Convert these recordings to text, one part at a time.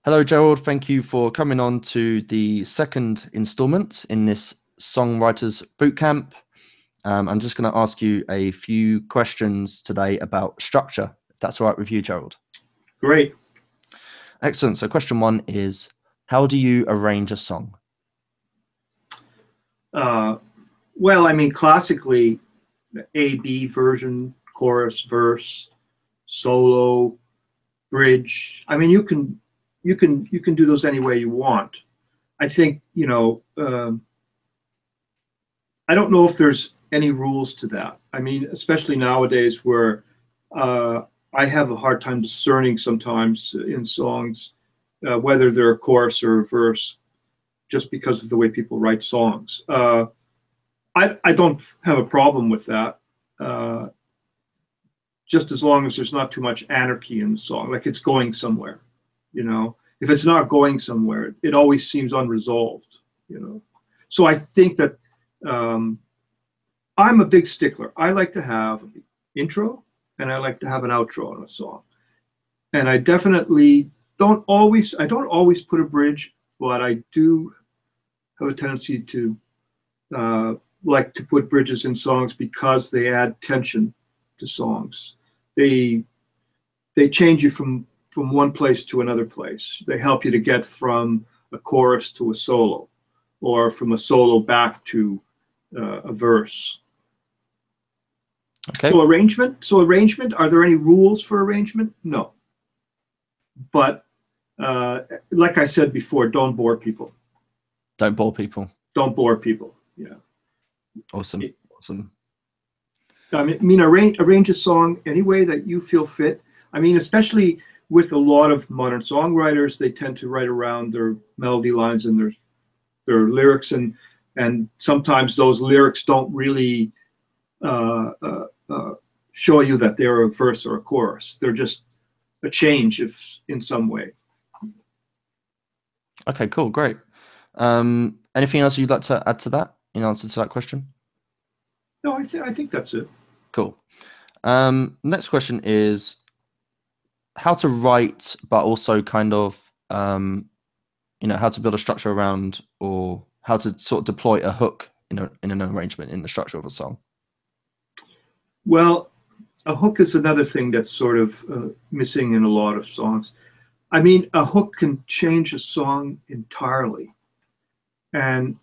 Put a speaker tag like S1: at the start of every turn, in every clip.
S1: Hello, Gerald. Thank you for coming on to the second installment in this Songwriters Bootcamp. I'm just going to ask you a few questions today about structure, if that's all right with you, Gerald.
S2: Great.
S1: Excellent. So question one is, how do you arrange a song?
S2: Well, I mean, classically, A-B version, chorus, verse, solo, bridge. I mean, you can do those any way you want. I think I don't know if there's any rules to that. I mean, especially nowadays where I have a hard time discerning sometimes in songs whether they're a chorus or a verse, just because of the way people write songs. I don't have a problem with that, uh, just as long as there's not too much anarchy in the song, like it's going somewhere. If it's not going somewhere, it always seems unresolved. So I think that um, I'm a big stickler. I like to have an intro and I like to have an outro in a song, and I definitely don't always. I don't always put a bridge, but I do have a tendency to uh, like to put bridges in songs because they add tension to songs. They they change you from one place to another place. They help you to get from a chorus to a solo, or from a solo back to a verse.
S1: Okay.
S2: So arrangement. So arrangement. Are there any rules for arrangement? No. But like I said before, don't bore people.
S1: Don't bore people.
S2: Don't bore people. Yeah.
S1: Awesome. Awesome.
S2: I mean, arrange a song any way that you feel fit. I mean, especially with a lot of modern songwriters, they tend to write around their melody lines and their lyrics, and sometimes those lyrics don't really uh, uh, show you that they're a verse or a chorus. They're just a change, if in some way.
S1: Okay, cool. Great. Anything else you'd like to add to that in answer to that question?
S2: No, I think that's it.
S1: Cool. Next question is how to write, but also kind of, how to build a structure around, or how to sort of deploy a hook in an arrangement in the structure of a song.
S2: Well, a hook is another thing that's sort of missing in a lot of songs. I mean, a hook can change a song entirely, and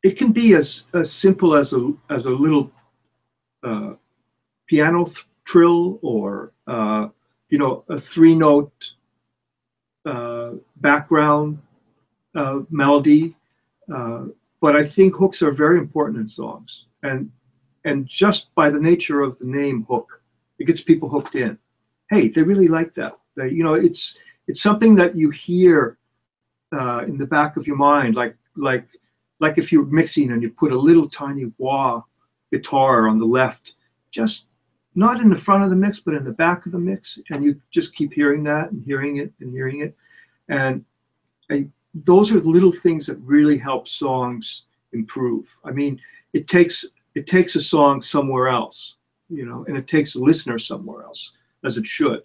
S2: it can be as simple as a little uh, piano trill, or a three-note background melody. Uh, but I think hooks are very important in songs, and just by the nature of the name hook, it gets people hooked in. Hey, they really like that. It's something that you hear in the back of your mind, like if you're mixing and you put a little tiny wah guitar on the left, just not in the front of the mix, but in the back of the mix, and you just keep hearing that and hearing it and hearing it, and I, those are the little things that really help songs improve. I mean, it takes it takes a song somewhere else, and it takes a listener somewhere else, as it should.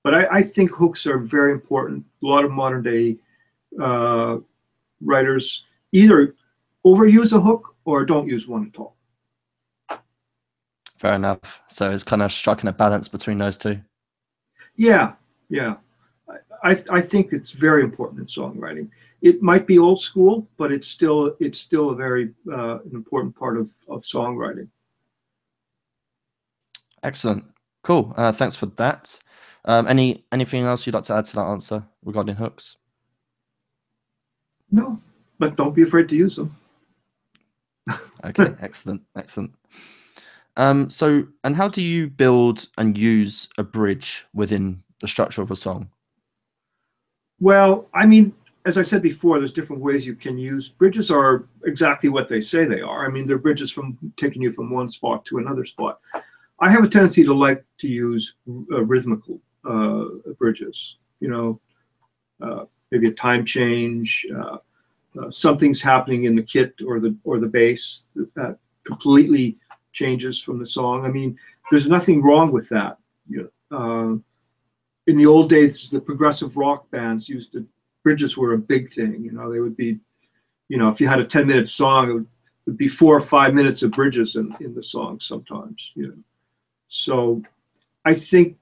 S2: But I think hooks are very important. A lot of modern day uh, writers either overuse a hook or don't use one at all.
S1: Fair enough. So it's kind of striking a balance between those two.
S2: Yeah, yeah. I think it's very important in songwriting. It might be old school, but it's still a very an important part of songwriting.
S1: Excellent. Cool. Thanks for that. Anything else you'd like to add to that answer regarding hooks?
S2: No, but don't be afraid to use them.
S1: Okay, excellent, excellent. And how do you build and use a bridge within the structure of a song?
S2: Well, I mean, as I said before, there's different ways you can use bridges. Are exactly what they say they are. I mean, they're bridges from taking you from one spot to another spot. I have a tendency to like to use rhythmical bridges. Maybe a time change, something's happening in the kit or the bass that completely changes from the song. I mean, there's nothing wrong with that. You know, in the old days, the progressive rock bands used to, bridges were a big thing. They would be, if you had a 10-minute song, it would be 4 or 5 minutes of bridges in the song sometimes. So I think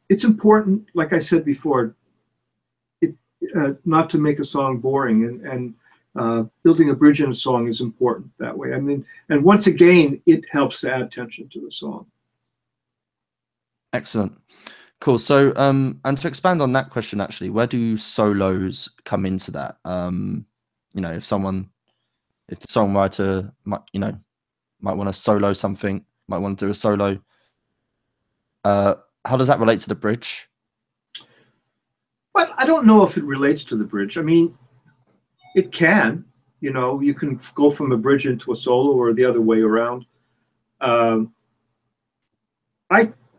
S2: it's important, like I said before, not to make a song boring, and building a bridge in a song is important that way. I mean, and once again, it helps to add tension to the song.
S1: Excellent. Cool. So, and to expand on that question, actually, where do solos come into that? If the songwriter might want to solo something, might want to do a solo, how does that relate to the bridge?
S2: But I don't know if it relates to the bridge. I mean, it can. You can go from a bridge into a solo or the other way around. I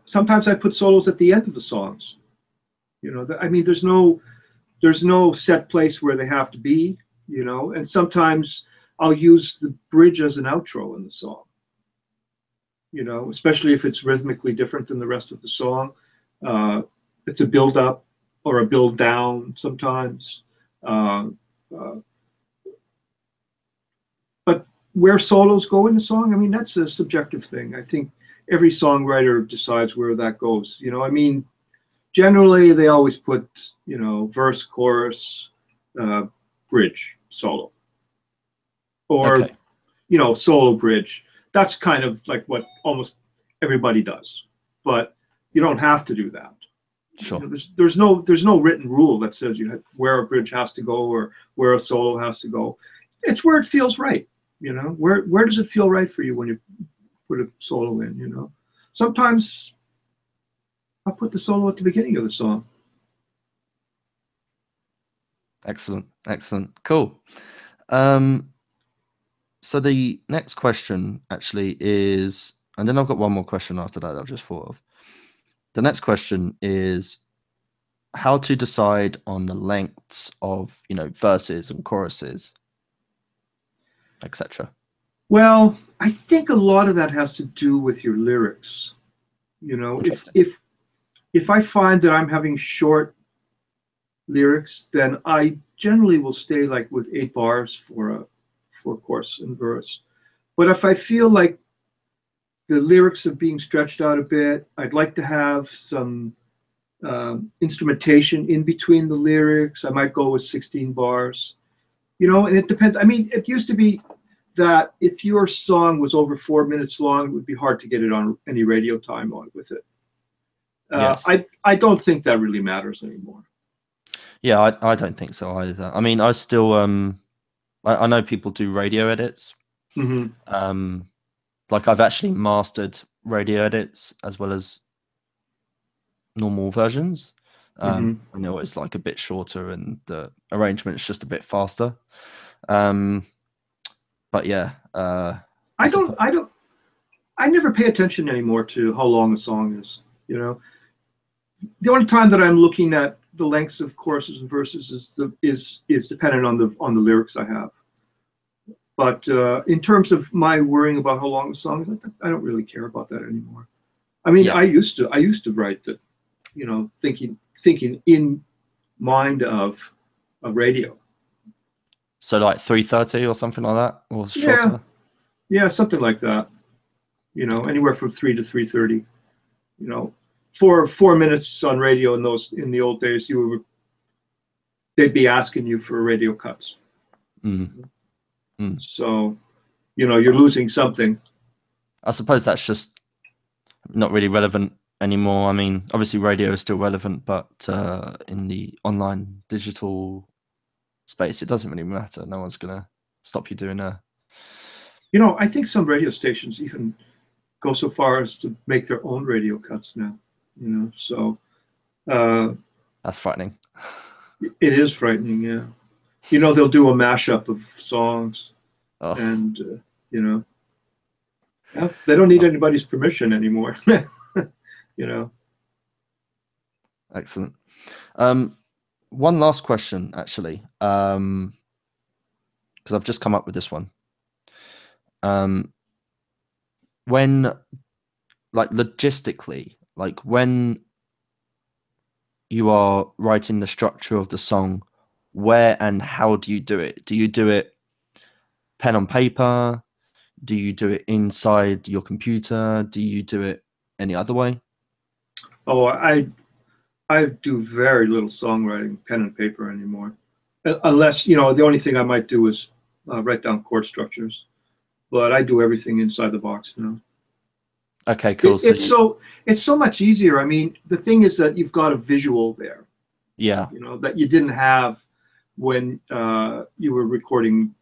S2: sometimes I put solos at the end of the songs. I mean, there's no set place where they have to be. And sometimes I'll use the bridge as an outro in the song. Especially if it's rhythmically different than the rest of the song. It's a build up or a build down sometimes. But where solos go in the song, I mean, that's a subjective thing. I think every songwriter decides where that goes. I mean, generally they always put, verse, chorus, bridge, solo, or,
S1: Okay.
S2: Solo, bridge. That's kind of like what almost everybody does, but you don't have to do that.
S1: Sure.
S2: There's no written rule that says where a bridge has to go or where a solo has to go. It's where it feels right. Where does it feel right for you when you put a solo in? Sometimes I'll put the solo at the beginning of the song.
S1: Excellent. Cool. So the next question actually is, and then I've got one more question after that I've just thought of. The next question is how to decide on the lengths of, verses and choruses, etc.
S2: Well, I think a lot of that has to do with your lyrics. If I find that I'm having short lyrics, then I generally will stay like with 8 bars for chorus and verse. But if I feel like the lyrics are being stretched out a bit, I'd like to have some instrumentation in between the lyrics. I might go with 16 bars, and it depends. I mean, it used to be that if your song was over 4 minutes long, it would be hard to get it on any radio time with it.
S1: Yes.
S2: I don't think that really matters anymore.
S1: Yeah, I don't think so either. I mean, I still I know people do radio edits.
S2: Mm-hmm.
S1: Like I've actually mastered radio edits as well as normal versions.
S2: Mm-hmm.
S1: It's like a bit shorter and the arrangement is just a bit faster. But yeah,
S2: I never pay attention anymore to how long a song is. The only time that I'm looking at the lengths of choruses and verses is dependent on the lyrics I have. But in terms of my worrying about how long the song is, I don't really care about that anymore. I mean,
S1: yeah.
S2: I used to write that, thinking in mind of a radio.
S1: So like 3:30 or something like that, or shorter.
S2: Yeah, something like that. Anywhere from 3 to 3:30. For 4 minutes on radio in the old days, they'd be asking you for radio cuts. So, you're losing something.
S1: I suppose that's just not really relevant anymore. I mean, obviously radio is still relevant, but in the online digital space, it doesn't really matter. No one's gonna stop you doing a.
S2: I think some radio stations even go so far as to make their own radio cuts now. So
S1: that's frightening.
S2: It is frightening, yeah. They'll do a mashup of songs, and they don't need anybody's permission anymore.
S1: Excellent. One last question, actually, because I've just come up with this one. When, like, logistically, like when you are writing the structure of the song, where and how do you do it? Do you do it pen on paper? Do you do it inside your computer? Do you do it any other way?
S2: Oh, I do very little songwriting, pen and paper anymore, unless the only thing I might do is write down chord structures. But I do everything inside the box.
S1: Okay, cool.
S2: It,
S1: So
S2: it's so it's so much easier. I mean, the thing is that you've got a visual there,
S1: yeah.
S2: that you didn't have when you were recording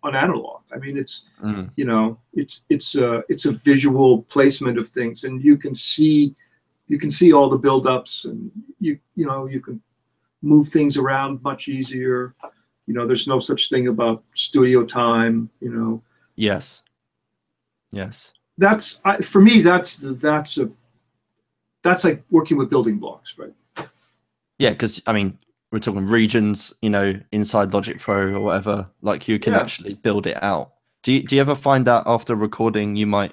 S2: on analog. I mean,
S1: Mm,
S2: it's a visual placement of things, and you can see all the buildups, and you can move things around much easier. There's no such thing about studio time.
S1: yes. Yes.
S2: For me, that's like working with building blocks, right?
S1: Yeah, because I mean, we're talking regions, inside Logic Pro or whatever. Like you can
S2: Yeah.
S1: actually build it out. Do you ever find that after recording, you might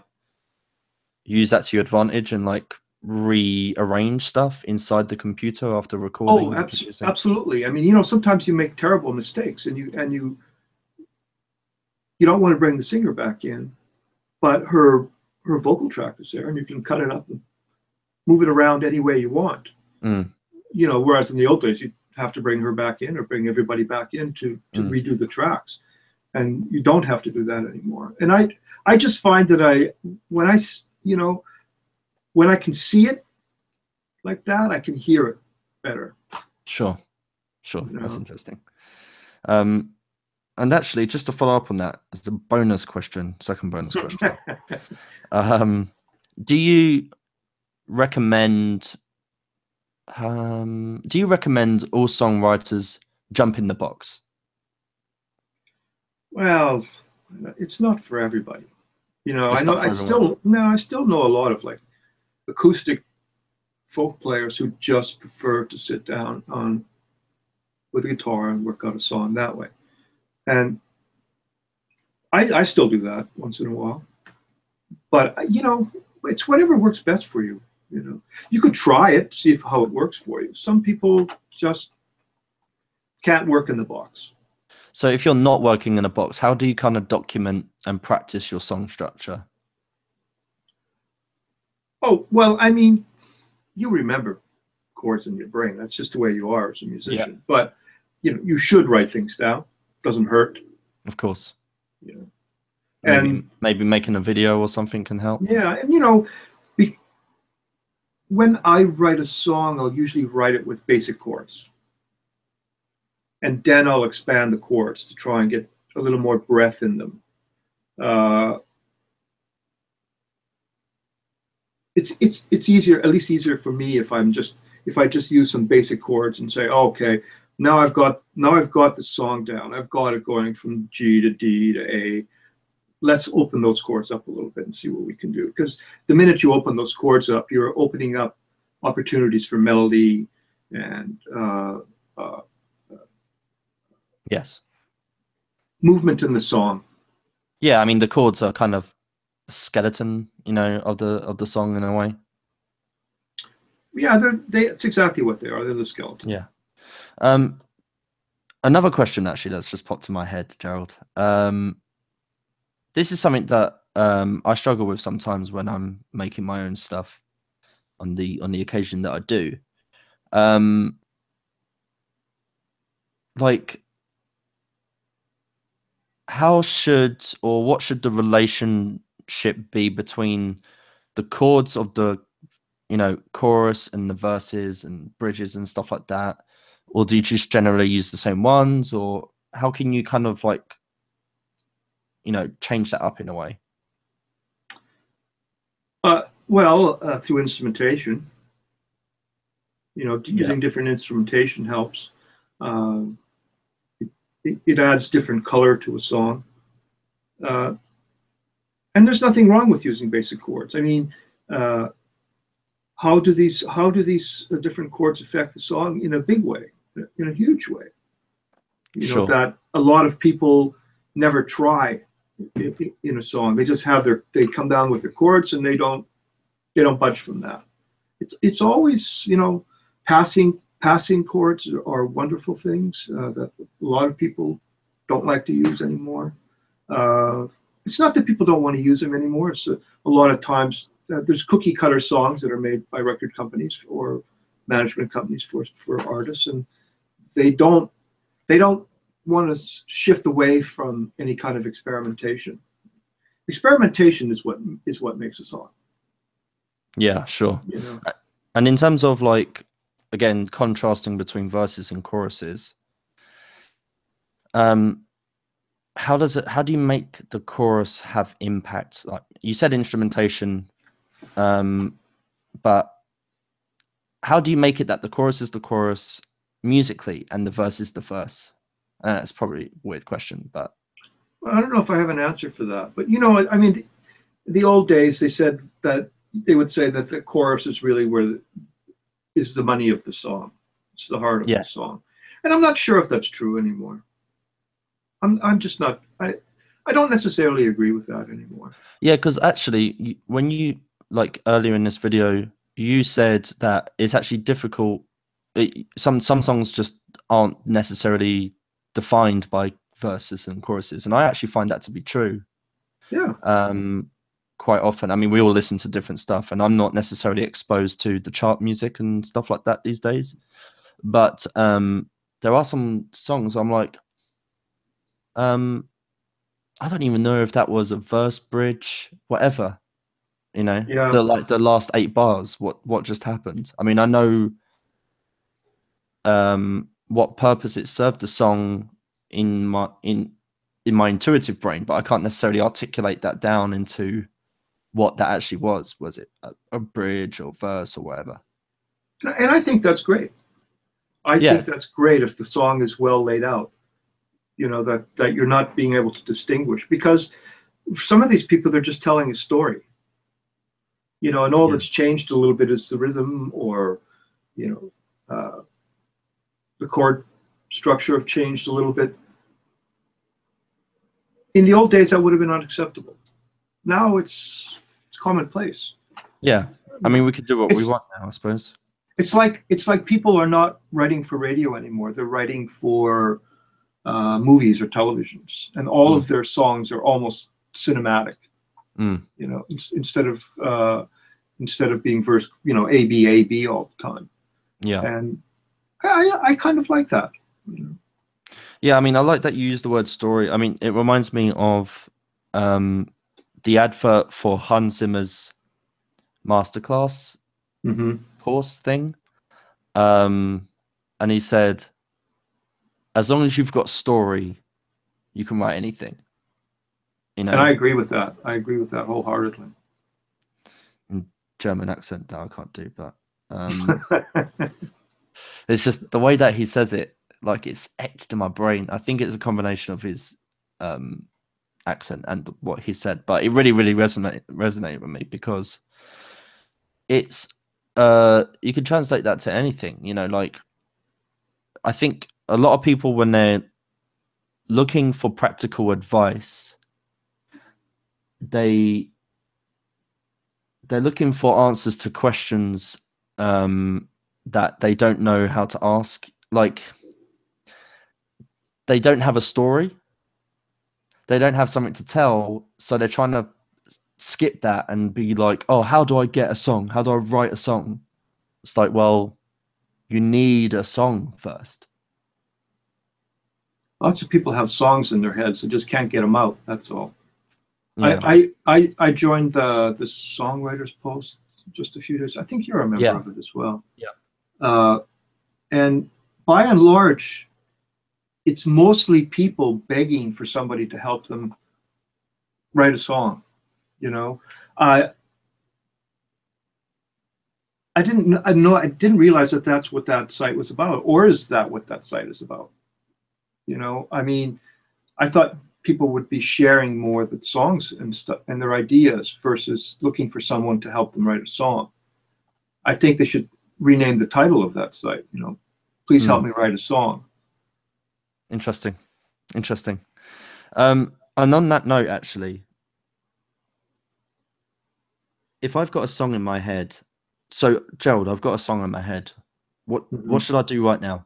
S1: use that to your advantage and like rearrange stuff inside the computer after recording
S2: Oh,
S1: and producing?
S2: absolutely. I mean, sometimes you make terrible mistakes, and you don't want to bring the singer back in, but her vocal track is there, and you can cut it up and move it around any way you want.
S1: Mm,
S2: Whereas in the old days, you'd have to bring her back in or bring everybody back in to
S1: mm.
S2: redo the tracks, and you don't have to do that anymore. And I just find that when I you know when I can see it like that, I can hear it better.
S1: Sure, sure.
S2: You
S1: That's
S2: know?
S1: interesting. Um, and actually, just to follow up on that, as a bonus question, second bonus question. Um, do you recommend all songwriters jump in the box?
S2: Well, it's not for everybody. I
S1: It's
S2: know
S1: not
S2: I
S1: for everyone.
S2: still no, I still know a lot of like acoustic folk players who just prefer to sit down on with a guitar and work out a song that way. And I still do that once in a while. But it's whatever works best for you. You could try it, see how it works for you. Some people just can't work in the box.
S1: So if you're not working in a box, how do you kind of document and practice your song structure?
S2: Oh, well, I mean, you remember chords in your brain. That's just the way you are as a
S1: Yeah,
S2: musician. But you should write things down. Doesn't hurt.
S1: of course.
S2: You know.
S1: Maybe
S2: And
S1: maybe making a video or something can help.
S2: yeah, and be, when I write a song, I'll usually write it with basic chords, and then I'll expand the chords to try and get a little more breath in them. Uh, it's easier, at least easier for me, if I just use some basic chords and say, oh, okay, now I've got the song down. I've got it going from G to D to A. Let's open those chords up a little bit and see what we can do. Because the minute you open those chords up, you're opening up opportunities for melody and
S1: Yes.
S2: movement in the song.
S1: Yeah, I mean the chords are kind of the skeleton, of the song in a way.
S2: Yeah, it's exactly what they are. They're the skeleton.
S1: Yeah. Um, Another question actually that's just popped to my head, Gerald. This is something that I struggle with sometimes when I'm making my own stuff on the occasion that I do. Um, like how should or what should the relationship be between the chords of the chorus and the verses and bridges and stuff like that, or do you just generally use the same ones, or how can you kind of like change that up in a way?
S2: Through instrumentation.
S1: Yeah,
S2: Using different instrumentation helps. Uh, it adds different color to a song. Uh, and there's nothing wrong with using basic chords. I mean, uh, how do these different chords affect the song in a big way, in a huge way?
S1: sure,
S2: That a lot of people never try in a song. They just they come down with the chords, and they don't budge from that. It's always passing passing chords are wonderful things that a lot of people don't like to use anymore. It's not that people don't want to use them anymore. It's a lot of times there's cookie cutter songs that are made by record companies or management companies for artists, and they don't want to shift away from any kind of experimentation. Experimentation is what makes a song.
S1: Yeah, sure.
S2: You know.
S1: And in terms of like, again, contrasting between verses and choruses, how do you make the chorus have impact? Like you said, instrumentation, but how do you make it that the chorus is the chorus musically and the verse is the verse? That's probably a weird question, but
S2: I don't know if I have an answer for that. But you know, I mean, the old days they said that they would say that the chorus is really where is the money of the song. It's the heart of the song, and I'm not sure if that's true anymore. I'm just not. I don't necessarily agree with that anymore.
S1: Yeah, because actually, when you like earlier in this video, you said that it's actually difficult. Some songs just aren't necessarily defined by verses and choruses, and I actually find that to be true.
S2: Yeah.
S1: Quite often. I mean, we all listen to different stuff, and I'm not necessarily exposed to the chart music and stuff like that these days. But there are some songs I'm like, I don't even know if that was a verse, bridge, whatever. You know,
S2: Yeah.
S1: the last 8 bars. What just happened? I mean, I know what purpose it served the song in my intuitive brain, but I can't necessarily articulate that down into what that actually was. Was it a bridge or verse or whatever?
S2: And I think that's great. I think that's great if the song is well laid out. You know, that you're not being able to distinguish, because some of these people, they're just telling a story. You know, and all that's changed a little bit is the rhythm, or you know, the chord structure have changed a little bit. In the old days, that would have been unacceptable. Now it's commonplace.
S1: Yeah, I mean, we could do what we want now, I suppose.
S2: It's like people are not writing for radio anymore. They're writing for movies or televisions, and all of their songs are almost cinematic. You know, instead of being verse, you know, A B all the time.
S1: Yeah,
S2: and I kind of like that. You know?
S1: Yeah, I mean, I like that you use the word story. I mean, it reminds me of the advert for Hans Zimmer's masterclass course thing. And he said, as long as you've got story, you can write anything. You know?
S2: And I agree with that. I agree with that wholeheartedly.
S1: In German accent that I can't do, but it's just the way that he says it, like it's etched in my brain. I think it's a combination of his accent and what he said, but it really, really resonated with me, because it's you can translate that to anything, you know. Like I think a lot of people, when they're looking for practical advice, they're looking for answers to questions that they don't know how to ask. Like they don't have a story, they don't have something to tell, so they're trying to skip that and be like, oh, how do I get a song? How do I write a song? It's like, well, you need a song first.
S2: Lots of people have songs in their heads, they just can't get them out. That's all.
S1: Yeah.
S2: I joined the Songwriters Post just a few days. I think you're a member of it as well.
S1: Yeah.
S2: And by and large, it's mostly people begging for somebody to help them write a song. You know, I didn't realize that that's what that site was about, or is that what that site is about? You know, I mean, I thought people would be sharing more the songs and stuff and their ideas versus looking for someone to help them write a song. I think they should rename the title of that site. You know, please help me write a song.
S1: Interesting. And on that note, actually, if I've got a song in my head, so Gerald, I've got a song in my head. What should I do right now?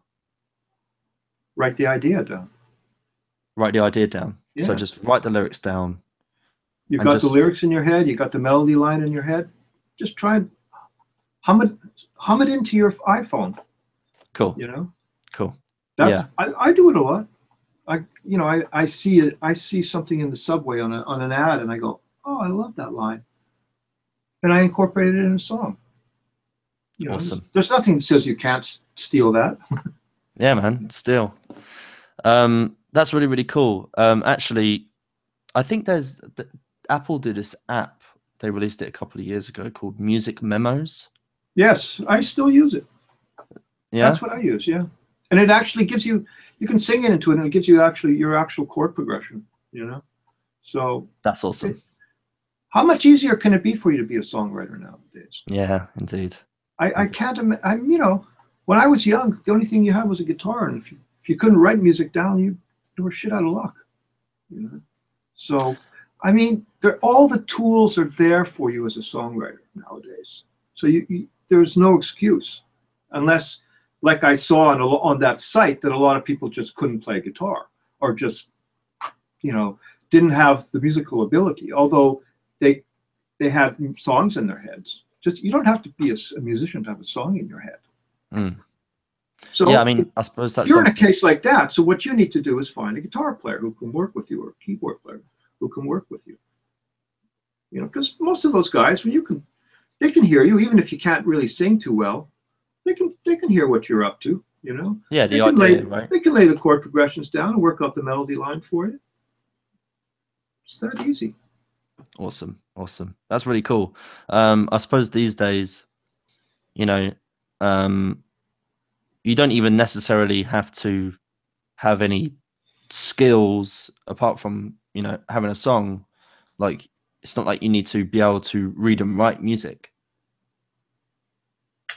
S2: Write the idea down.
S1: Write the idea down. So
S2: Yeah.
S1: just write the lyrics down
S2: You
S1: and
S2: got the
S1: just
S2: lyrics in your head, you got the melody line in your head. Just try and hum it into your iPhone,
S1: cool,
S2: you know?
S1: cool.
S2: That's
S1: Yeah,
S2: I do it a lot. I see it. I see something in the subway on an ad, and I go, "Oh, I love that line," and I incorporate it in a song.
S1: awesome.
S2: There's nothing that says you can't steal that.
S1: Yeah, man. Still, that's really really cool. Actually, I think Apple did this app. They released it a couple of years ago called Music Memos.
S2: Yes, I still use it.
S1: Yeah,
S2: That's what I use. Yeah, and it actually gives you. You can sing it into it, and it gives you actually your actual chord progression. So
S1: that's awesome.
S2: how much easier can it be for you to be a songwriter nowadays?
S1: Yeah, indeed.
S2: I can't. I'm. When I was young, the only thing you had was a guitar, and if you couldn't write music down, you were shit out of luck. You know? So, I mean, all the tools are there for you as a songwriter nowadays. So there's no excuse, unless, like I saw on that site, that a lot of people just couldn't play guitar or just, didn't have the musical ability. Although they had songs in their heads. Just you don't have to be a musician to have a song in your head.
S1: Mm.
S2: So
S1: yeah, I mean, I suppose
S2: if
S1: that's
S2: you're in a
S1: something.
S2: case like that, so what you need to do is find a guitar player who can work with you, or a keyboard player who can work with you. Because most of those guys, they can hear you, even if you can't really sing too well. They can hear what you're up to.
S1: Yeah,
S2: They
S1: the
S2: can
S1: idea, right?
S2: lay the chord progressions down and work out the melody line for you. It's that easy.
S1: Awesome, awesome. That's really cool. I suppose these days, you know, you don't even necessarily have to have any skills apart from, having a song. Like, it's not like you need to be able to read and write music.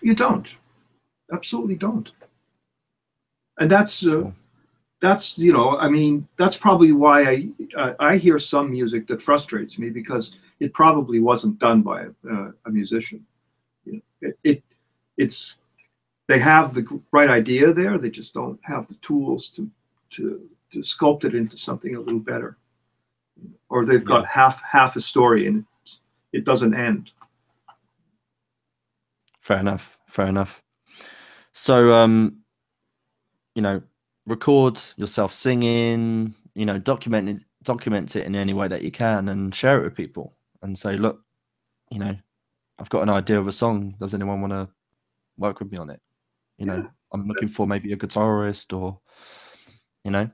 S2: You don't. Absolutely don't. And that's
S1: Cool.
S2: I mean, that's probably why I hear some music that frustrates me, because it probably wasn't done by a musician. It's they have the right idea there, they just don't have the tools to sculpt it into something a little better, or they've
S1: Yeah,
S2: got half a story and it doesn't end.
S1: fair enough. Fair enough. So, you know, record yourself singing, document it in any way that you can and share it with people and say, look, you know, I've got an idea of a song. Does anyone want to work with me on it?
S2: Yeah,
S1: I'm looking for maybe a guitarist or, you know,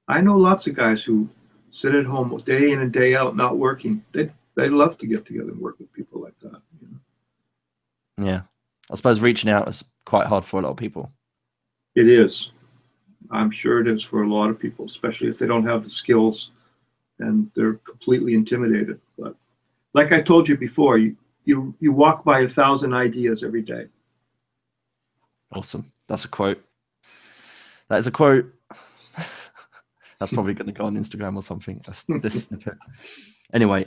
S2: I know lots of guys who sit at home day in and day out not working. They'd love to get together and work with people like that.
S1: yeah. I suppose reaching out is quite hard for a lot of people.
S2: It is. I'm sure it is for a lot of people, especially if they don't have the skills and they're completely intimidated. But like I told you before, you walk by 1,000 ideas every day.
S1: Awesome. That's a quote. That is a quote. That's probably going to go on Instagram or something. That's this snippet. Anyway,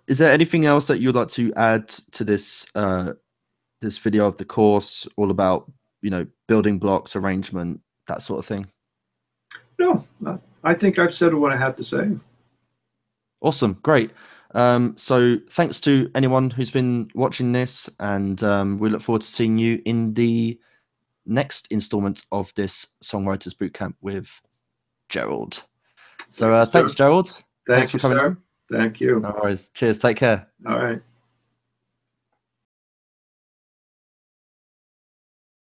S1: is there anything else that you'd like to add to this video of the course, all about building blocks, arrangement, that sort of thing?
S2: No, I think I've said what I had to say.
S1: Awesome, great. So thanks to anyone who's been watching this, and we look forward to seeing you in the next installment of this Songwriters Bootcamp with Gerald. So thanks, Gerald. Thanks
S2: Thank
S1: for
S2: you,
S1: coming
S2: sir.
S1: on.
S2: Thank you.
S1: No worries. Cheers. Take care.
S2: All right.